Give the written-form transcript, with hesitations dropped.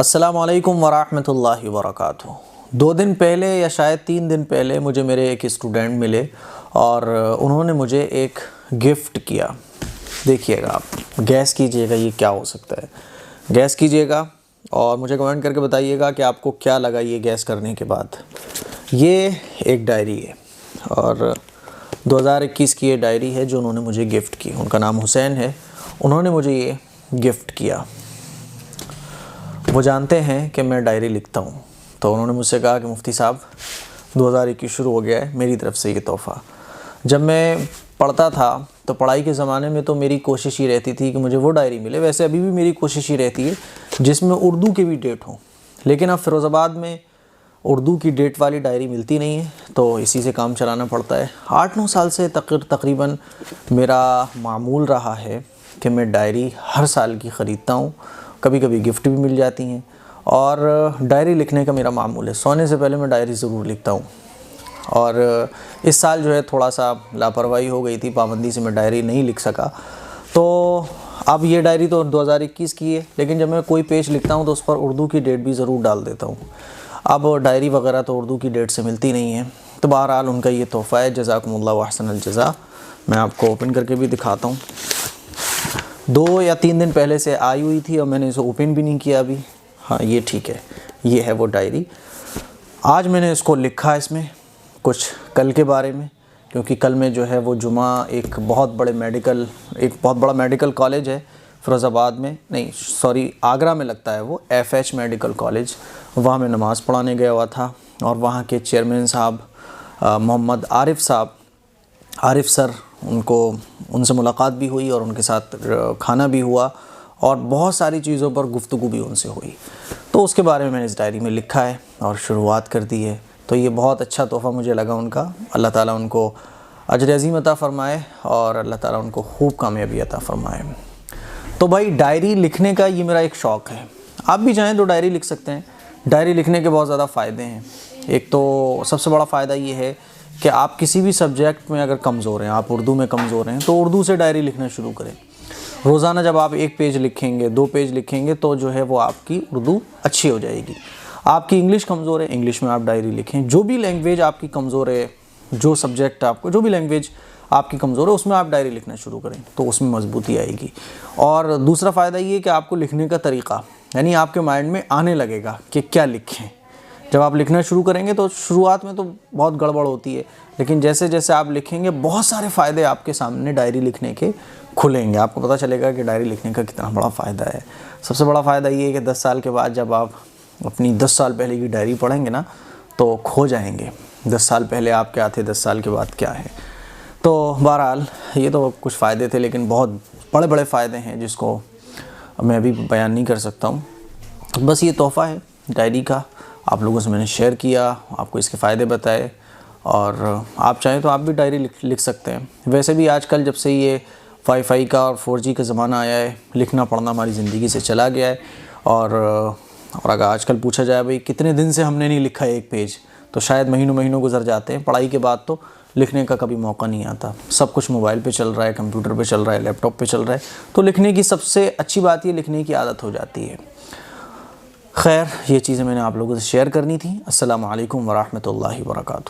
अस्सलामुअलैकुम वरहमतुल्लाहि वबरकातुहू। 2 दिन पहले या शायद 3 दिन पहले मुझे मेरे एक स्टूडेंट मिले और उन्होंने मुझे एक गिफ्ट किया। देखिएगा, आप गैस कीजिएगा ये क्या हो सकता है। गैस कीजिएगा और मुझे कमेंट करके बताइएगा कि आपको क्या लगा ये गैस करने के बाद। ये एक डायरी है और 2021 की ये डायरी है जो उन्होंने मुझे गिफ्ट की। उनका नाम हुसैन है। उन्होंने मुझे ये गिफ्ट किया। वो जानते हैं कि मैं डायरी लिखता हूँ, तो उन्होंने मुझसे कहा कि मुफ्ती साहब 2021 शुरू हो गया है, मेरी तरफ से ये तोहफ़ा। जब मैं पढ़ता था तो पढ़ाई के ज़माने में तो मेरी कोशिश ही रहती थी कि मुझे वो डायरी मिले। वैसे अभी भी मेरी कोशिश ही रहती है जिसमें उर्दू की भी डेट हो, लेकिन अब फ़िरोज़ाबाद में उर्दू की डेट वाली डायरी मिलती नहीं है, तो इसी से काम चलाना पड़ता है। 8-9 साल से तकरीबन मेरा मामूल रहा है कि मैं डायरी हर साल की ख़रीदता हूँ। कभी कभी गिफ्ट भी मिल जाती हैं और डायरी लिखने का मेरा मामूल है। सोने से पहले मैं डायरी ज़रूर लिखता हूँ। और इस साल जो है थोड़ा सा लापरवाही हो गई थी, पाबंदी से मैं डायरी नहीं लिख सका। तो अब ये डायरी तो 2021 की है, लेकिन जब मैं कोई पेज लिखता हूँ तो उस पर उर्दू की डेट भी ज़रूर डाल देता हूँ। अब डायरी वगैरह तो उर्दू की डेट से मिलती नहीं है। तो बहरहाल उनका ये तोहफ़ा है, जज़ाकुमुल्लाह व अहसनल जज़ा। मैं आपको ओपन करके भी दिखाता हूँ। 2 या 3 दिन पहले से आई हुई थी और मैंने इसे ओपन भी नहीं किया अभी। हाँ, ये ठीक है, ये है वो डायरी। आज मैंने इसको लिखा इसमें कुछ कल के बारे में, क्योंकि कल में जो है वो जुमा एक बहुत बड़ा मेडिकल कॉलेज है फ़िरोज़ाबाद में, नहीं सॉरी आगरा में लगता है वो, FH मेडिकल कॉलेज। वहाँ मैं नमाज़ पढ़ाने गया हुआ था और वहाँ के चेयरमैन साहब मोहम्मद आरिफ सर, उनसे मुलाकात भी हुई और उनके साथ खाना भी हुआ और बहुत सारी चीज़ों पर गुफ्तगू भी उनसे हुई। तो उसके बारे में मैंने इस डायरी में लिखा है और शुरुआत कर दी है। तो ये बहुत अच्छा तोहफ़ा मुझे लगा उनका। अल्लाह ताला उनको अजर अज़ीम अता फ़रमाए और अल्लाह ताला उनको खूब कामयाबी अता फ़रमाए। तो भाई, डायरी लिखने का ये मेरा एक शौक़ है। आप भी चाहें तो डायरी लिख सकते हैं। डायरी लिखने के बहुत ज़्यादा फ़ायदे हैं। एक तो सबसे बड़ा फ़ायदा ये है कि आप किसी भी सब्जेक्ट में अगर कमज़ोर हैं, आप उर्दू में कमज़ोर हैं, तो उर्दू से डायरी लिखना शुरू करें। रोज़ाना जब आप 1 पेज लिखेंगे, 2 पेज लिखेंगे, तो जो है वो आपकी उर्दू अच्छी हो जाएगी। आपकी इंग्लिश कमज़ोर है, इंग्लिश में आप डायरी लिखें। जो भी लैंग्वेज आपकी कमज़ोर है, जो सब्जेक्ट आपको, जो भी लैंग्वेज आपकी कमज़ोर है, उसमें आप डायरी लिखना शुरू करें, तो उसमें मजबूती आएगी। और दूसरा फ़ायदा ये है कि आपको लिखने का तरीक़ा, यानी आपके माइंड में आने लगेगा कि क्या लिखें। जब आप लिखना शुरू करेंगे तो शुरुआत में तो बहुत गड़बड़ होती है, लेकिन जैसे जैसे आप लिखेंगे बहुत सारे फ़ायदे आपके सामने डायरी लिखने के खुलेंगे। आपको पता चलेगा कि डायरी लिखने का कितना बड़ा फ़ायदा है। सबसे बड़ा फ़ायदा ये है कि 10 साल के बाद जब आप अपनी 10 साल पहले की डायरी पढ़ेंगे ना, तो खो जाएंगे 10 साल पहले आप क्या थे, 10 साल के बाद क्या है। तो बहरहाल ये तो कुछ फ़ायदे थे, लेकिन बहुत बड़े बड़े फ़ायदे हैं जिसको मैं अभी बयान नहीं कर सकता हूँ। बस ये तोहफ़ा है डायरी का, आप लोगों से मैंने शेयर किया, आपको इसके फ़ायदे बताए। और आप चाहें तो आप भी डायरी लिख सकते हैं। वैसे भी आजकल जब से ये वाईफाई का और 4G का ज़माना आया है, लिखना पढ़ना हमारी ज़िंदगी से चला गया है। और अगर आजकल पूछा जाए भाई कितने दिन से हमने नहीं लिखा है 1 पेज, तो शायद महीनों गुजर जाते हैं। पढ़ाई के बाद तो लिखने का कभी मौका नहीं आता। सब कुछ मोबाइल पे चल रहा है, कंप्यूटर पे चल रहा है, लैपटॉप पे चल रहा है, तो लिखने की सबसे अच्छी बात ये लिखने की आदत हो जाती है। खैर, ये चीज़ें मैंने आप लोगों से शेयर करनी थी। अस्सलामु अलैकुम वरहमतुल्लाहि वबरकातुहू।